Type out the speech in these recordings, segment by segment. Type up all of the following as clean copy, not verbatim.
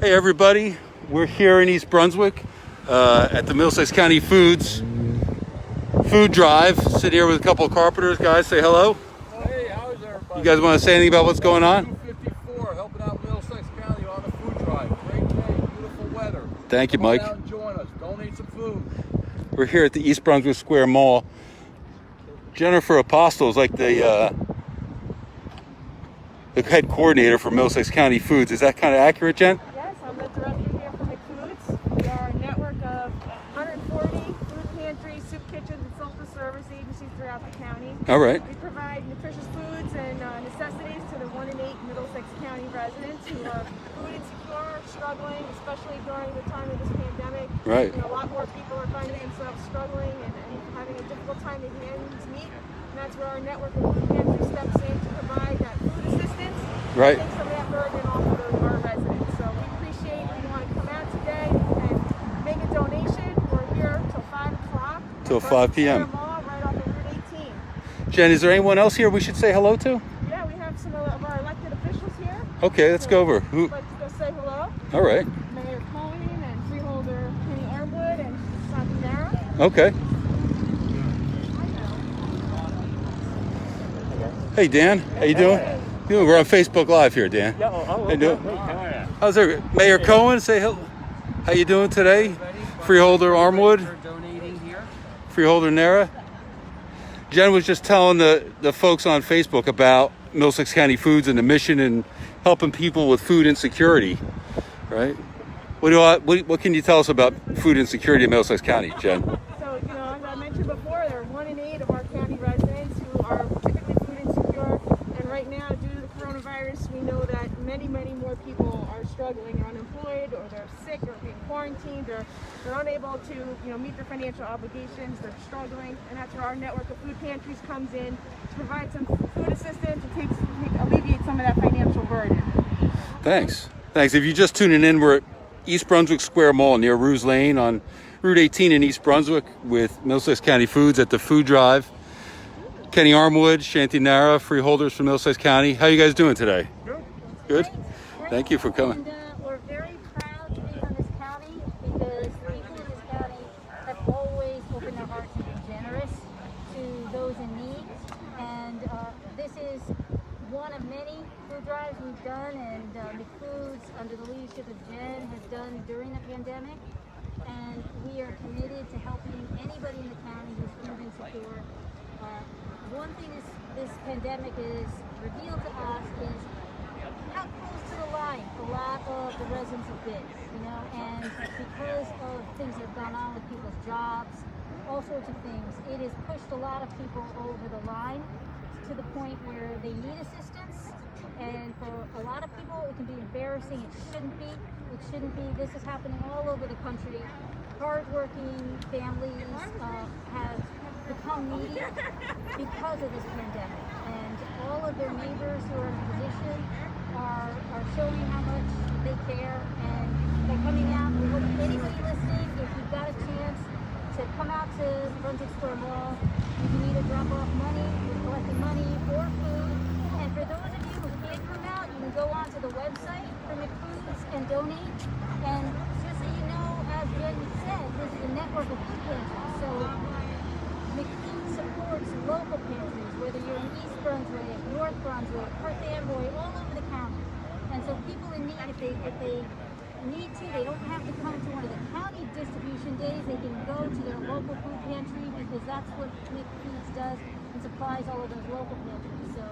Hey everybody, we're here in East Brunswick at the Middlesex County Food Drive. Sit here with a couple of carpenters. Guys, say hello. Hey, how's everybody? You guys want to say anything about what's going on? 254, helping out Middlesex County on the food drive. Great day, beautiful weather. Thank you, Mike. Come out and join us. Donate some food. We're here at the East Brunswick Square Mall. Jennifer Apostle is like the head coordinator for Middlesex County Foods. Is that kind of accurate, Jen? Yes, I'm the director here for McFoods. We are a network of 140 food pantries, soup kitchens, and social service agencies throughout the county. All right. We provide nutritious foods and necessities to the 1 in 8 Middlesex County residents who are food insecure, struggling, especially during the time of this pandemic. Right. A lot more people are finding themselves struggling and having a difficult time making ends meet. And that's where our network of food pantries steps in to provide that food assistance. Right. Take some of that burden off of our residents. So we appreciate if you want to come out today and make a donation. We're here till 5 o'clock. Till 5 p.m. Mall, right off of Route 18. Jen, is there anyone else here we should say hello to? Yeah, we have some of our elected officials here. Okay, let's go over. Who? Let's go say hello. All right. Mayor Cohen and Freeholder Penny Armwood and Sandy Nara. Okay. Hey Dan, how you doing? Good. We're on Facebook Live here, Dan. Yeah, How you doing? okay. How's there? Mayor Cohen, say hello. How you doing today? Freeholder Armwood, Donating here. Freeholder Nara. Jen was just telling the folks on Facebook about Middlesex County Foods and the mission and helping people with food insecurity, right? What can you tell us about food insecurity in Middlesex County, Jen? So, as I mentioned before, there are 1 in 8 of our county residents who are typically food insecure. And right now, due to the coronavirus, we know that many, many more people are struggling, are unemployed, or they're sick, or being quarantined, or they're unable to, meet their financial obligations. They're struggling, and that's where our network of food pantries comes in to provide some food assistance to alleviate some of that financial burden. Thanks. If you're just tuning in, we're at East Brunswick Square Mall near Ruse Lane on Route 18 in East Brunswick with Middlesex County Foods at the Food Drive. Kenny Armwood, Shanti Nara, freeholders from Middlesex County. How you guys doing today? Good. Thank you for coming. And we're very proud to be from this county because the people in this county have always opened their hearts and been generous to those in need. And this is one of many food drives we've done, and McFoods, under the leadership of Jen, has done during the pandemic. And we are committed to helping anybody in the county who's food insecure. One thing this pandemic has revealed to us is how close to the line a lot of the residents have been, and because of things that have gone on with people's jobs, all sorts of things, it has pushed a lot of people over the line to the point where they need assistance. And for a lot of people, it can be embarrassing. It shouldn't be. This is happening all over the country. Hardworking families have become needy because of this pandemic. And all of their neighbors who are in a position are showing how much they care. And they're coming out. We hope anybody listening, if you've got a chance to come out to Brunswick Square Mall, you can either drop off money, we're collecting money, or food. And for those of you who can't come out, you can go onto the website for McFoods and donate. And just so you know, as Jen said, this is a network of food pantries. So McFoods supports local pantries, whether you're in East Brunswick, North Brunswick, Perth Amboy, all over the county. And so people in need, if they need to, they don't have to come to one of the county distribution days. They can go to their local food pantry because that's what McFoods does and supplies all of those local pantries. So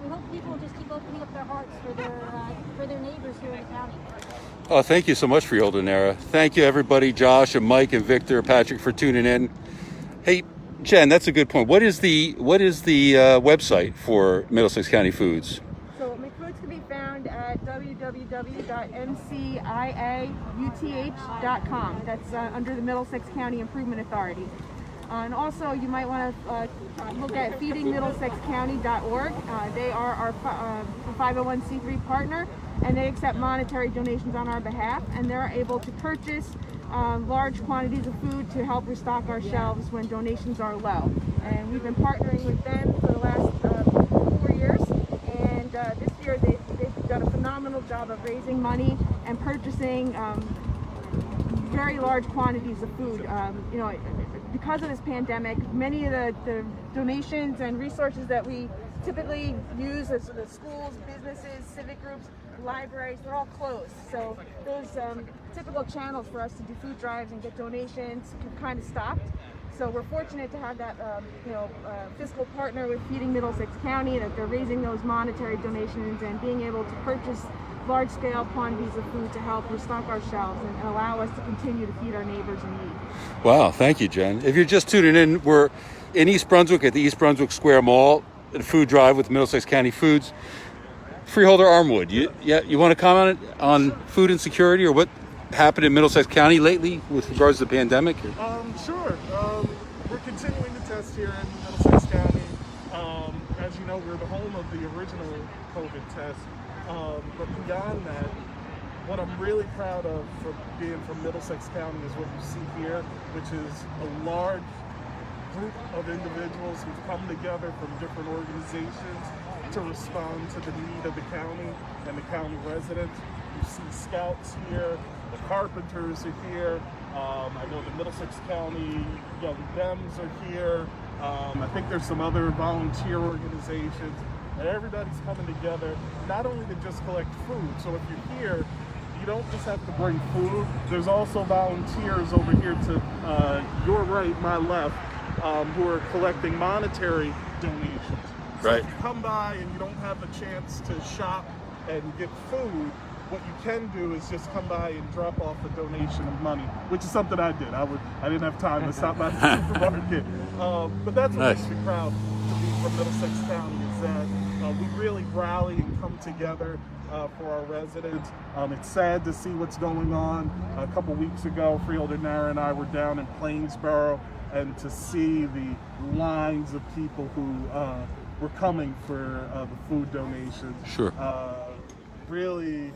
we hope people will just keep opening up their hearts for their neighbors here in the county. Oh, thank you so much, Freeholder Nara. Thank you, everybody, Josh and Mike and Victor, Patrick, for tuning in. Hey, Jen, that's a good point. What is the website for Middlesex County Foods? So McFoods can be found at www.mciauth.com. That's under the Middlesex County Improvement Authority. And also, you might want to look at feedingmiddlesexcounty.org. They are our 501c3 partner, and they accept monetary donations on our behalf, and they're able to purchase large quantities of food to help restock our shelves when donations are low. And we've been partnering with them for the last 4 years, and this year they've done a phenomenal job of raising money and purchasing very large quantities of food. You know, because of this pandemic, many of the donations and resources that we typically use as the schools, businesses, civic groups, libraries, they're all closed. So those typical channels for us to do food drives and get donations kind of stopped. So we're fortunate to have that fiscal partner with Feeding Middlesex County, that they're raising those monetary donations and being able to purchase large-scale quantities of food to help restock our shelves and allow us to continue to feed our neighbors in need. Wow, thank you, Jen. If you're just tuning in, we're in East Brunswick at the East Brunswick Square Mall, at a food drive with Middlesex County Foods. Freeholder Armwood, you want to comment on food insecurity or what happened in Middlesex County lately with regards to the pandemic? Sure. We're continuing to test here in Middlesex County. As you know, we're the home of the original COVID test. But beyond that, what I'm really proud of for being from Middlesex County is what you see here, which is a large group of individuals who've come together from different organizations to respond to the need of the county and the county residents. You see scouts here, the Carpenters are here. I know the Middlesex County Young Dems are here. I think there's some other volunteer organizations. And everybody's coming together, not only to just collect food. So if you're here, you don't just have to bring food. There's also volunteers over here to your right, my left, who are collecting monetary donations. So Right. if you come by and you don't have a chance to shop and get food, what you can do is just come by and drop off a donation of money, which is something I did. I didn't have time to stop by the supermarket. But that's what Nice. makes me proud to be from Middlesex County, is that we really rally and come together for our residents. It's sad to see what's going on. A couple weeks ago, Freeholder Nara and I were down in Plainsboro, and to see the lines of people who were coming for the food donations. Sure. Really,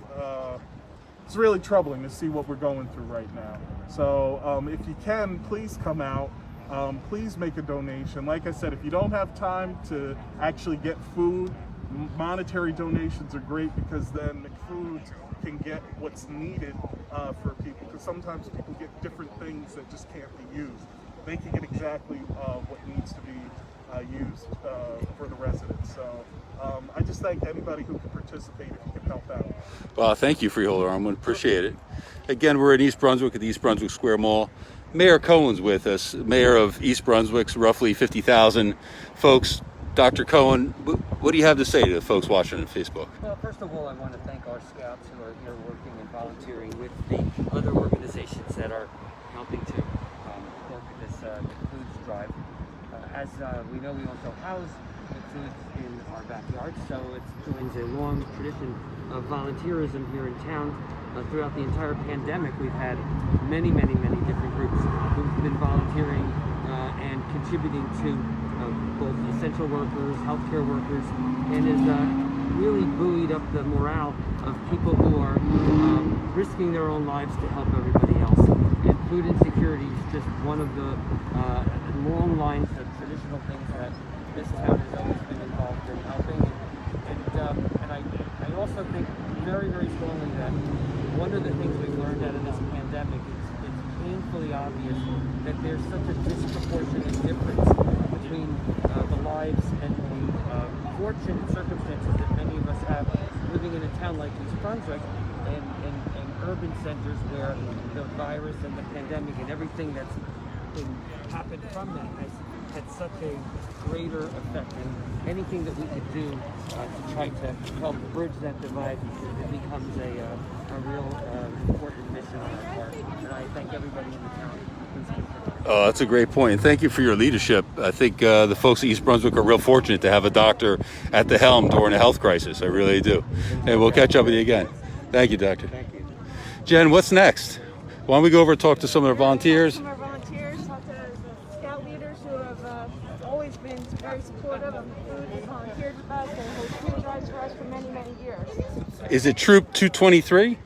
it's really troubling to see what we're going through right now. So if you can, please come out. Please make a donation. Like I said, if you don't have time to actually get food, monetary donations are great, because then McFoods can get what's needed for people, because sometimes people get different things that just can't be used. They can get exactly what needs to be used for the residents. So I just thank anybody who can participate if you can help out. Well, thank you, Freeholder Armwood. Appreciate it. Again, we're in East Brunswick at the East Brunswick Square Mall. Mayor Cohen's with us, mayor of East Brunswick's roughly 50,000 folks. Dr. Cohen, what do you have to say to the folks watching on Facebook? Well, first of all, I want to thank our scouts who are here working and volunteering with the other organizations that are helping to work with this foods drive. As we know, we also house the foods in our backyard, so it joins a long tradition of volunteerism here in town. Throughout the entire pandemic, we've had many different groups who've been volunteering and contributing to both essential workers, healthcare workers, and has really buoyed up the morale of people who are risking their own lives to help everybody else. And food insecurity is just one of the long lines of traditional things that this town has always been involved in helping. And I also think very strongly that one of the things we've learned out of this pandemic is it's painfully obvious that there's such a disproportionate difference between the lives and the fortunate circumstances that many of us have living in a town like East Brunswick and urban centers where the virus and the pandemic and everything that's happened from that has had such a greater effect. And anything that we could do to try to help bridge that divide, it becomes a real important mission on our part. And I thank everybody in the town. Oh, that's a great point. And thank you for your leadership. I think the folks at East Brunswick are real fortunate to have a doctor at the helm during a health crisis. I really do. And we'll catch up with you again. Thank you, Doctor. Thank you. Jen, what's next? Why don't we go over and talk to some of our volunteers? Some of our volunteers, talk to the scout leaders who have always been very supportive of the food and volunteered with us and host food drives for us for many years. Is it Troop 223?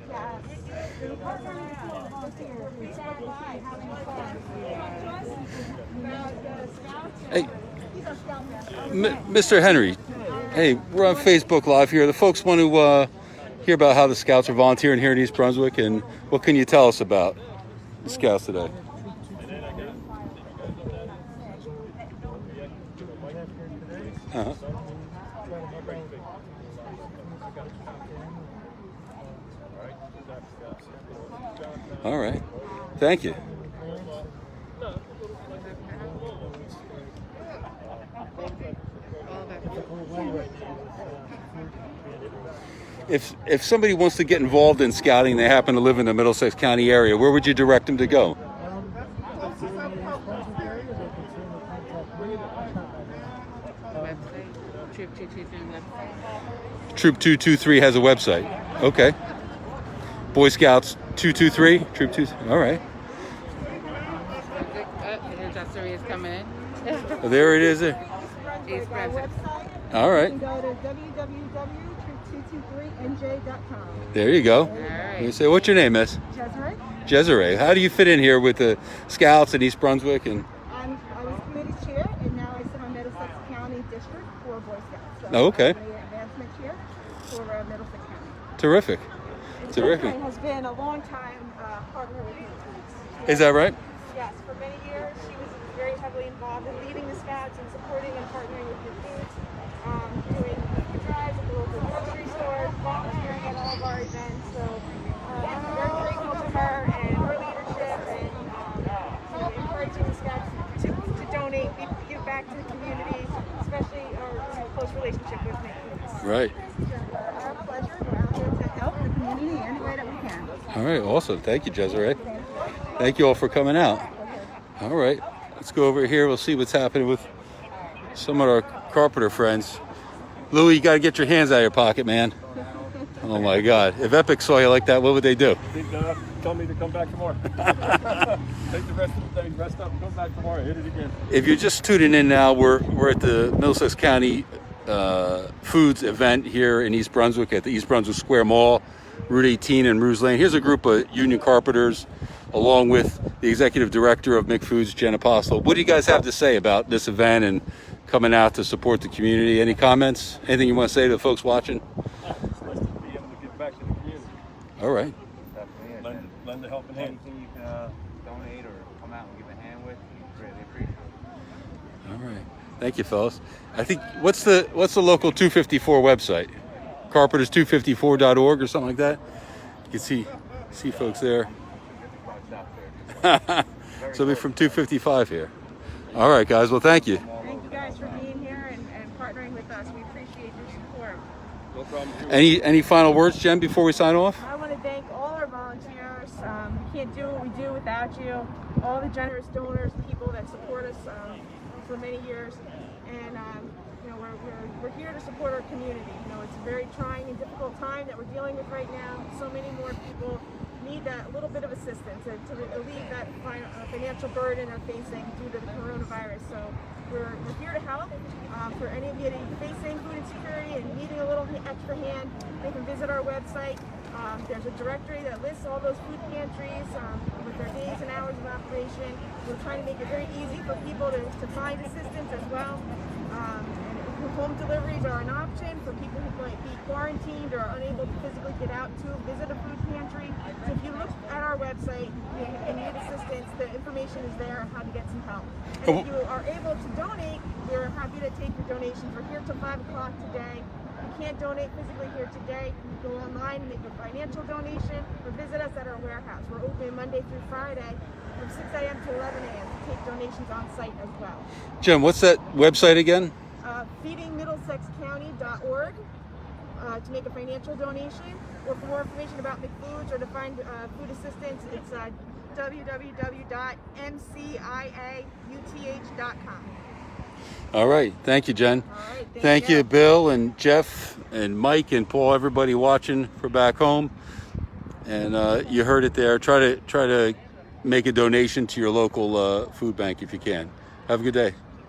Hey, Mr. Henry. Hey, we're on Facebook Live here. The folks want to hear about how the Scouts are volunteering here in East Brunswick, and what can you tell us about the Scouts today? Uh-huh. All right. Thank you. If somebody wants to get involved in scouting, they happen to live in the Middlesex County area, where would you direct them to go? Troop 223 has a website. Okay. Boy Scouts 223, Troop 2. All right. Is coming in. Oh, there it is. East Brunswick. All right. You can go to www.troop223nj.com. There you go. All right. You say, what's your name, Miss? Desiree, Desiree. How do you fit in here with the Scouts in East Brunswick? And I was committee chair, and now I sit on Middlesex County District for Boy Scouts. So Oh, okay. I'm the advancement chair for Middlesex County. terrific. Desiree Terrific. has been a long time partner with me. Is that right? Yes, for many years she was very heavily involved in leading the Scouts and supporting and partnering with your foods, doing food drives at the local grocery stores, volunteering at all of our events. So I'm very grateful to her and her leadership and encouraging the Scouts to donate, give back to the community, especially our close relationship with Make Foods. Right. Our pleasure. We're out here to help the community any way that we can. All right. Awesome. Thank you, Desiree. Thank you all for coming out. All right. Let's go over here. We'll see what's happening with some of our carpenter friends. Louis, you got to get your hands out of your pocket, man. Oh, my God. If Epic saw you like that, what would they do? They'd tell me to come back tomorrow. Take the rest of the day, rest up, and come back tomorrow. Hit it again. If you're just tuning in now, we're at the Middlesex County Foods event here in East Brunswick at the East Brunswick Square Mall, Route 18 and Ruse Lane. Here's a group of union carpenters, along with the executive director of McFoods, Jen Apostle. What do you guys have to say about this event and coming out to support the community? Any comments? Anything you want to say to the folks watching? It's nice to be able to give back to the community. All right. Lend a helping hand. Anything you can donate or come out and give a hand with, we greatly appreciate it. All right. Thank you, fellas. I think what's the local 254 website? Carpenters254.org or something like that. You can see folks there. So we're from 255 here. All right, guys. Well, thank you. Thank you guys for being here and partnering with us. We appreciate your support. No problem. Any final words, Jen, before we sign off? I want to thank all our volunteers. We can't do what we do without you. All the generous donors, people that support us for many years, and we're here to support our community. It's a very trying and difficult time that we're dealing with right now. So many more people need that little bit of assistance to relieve that financial burden they're facing due to the coronavirus. So we're here to help. For any of you facing food insecurity and needing a little extra hand, they can visit our website. There's a directory that lists all those food pantries with their days and hours of operation. We're trying to make it very easy for people to find assistance as well. And home deliveries are an option for people who might be quarantined or are unable to physically get out to visit a food pantry. So if you look at our website and need assistance, the information is there on how to get some help. And if you are able to donate, we're happy to take your donations. We're here till 5 o'clock today. If you can't donate physically here today, you can go online and make a financial donation or visit us at our warehouse. We're open Monday through Friday from 6 a.m. to 11 a.m. to take donations on site as well. Jen, what's that website again? feedingmiddlesexcounty.org to make a financial donation, or for more information about McFoods or to find food assistance, it's www.mciauth.com. All right. Thank you, Jen. All right, Thank you, Bill and Jeff and Mike and Paul, everybody watching for back home. And you heard it there. Try to make a donation to your local food bank if you can. Have a good day.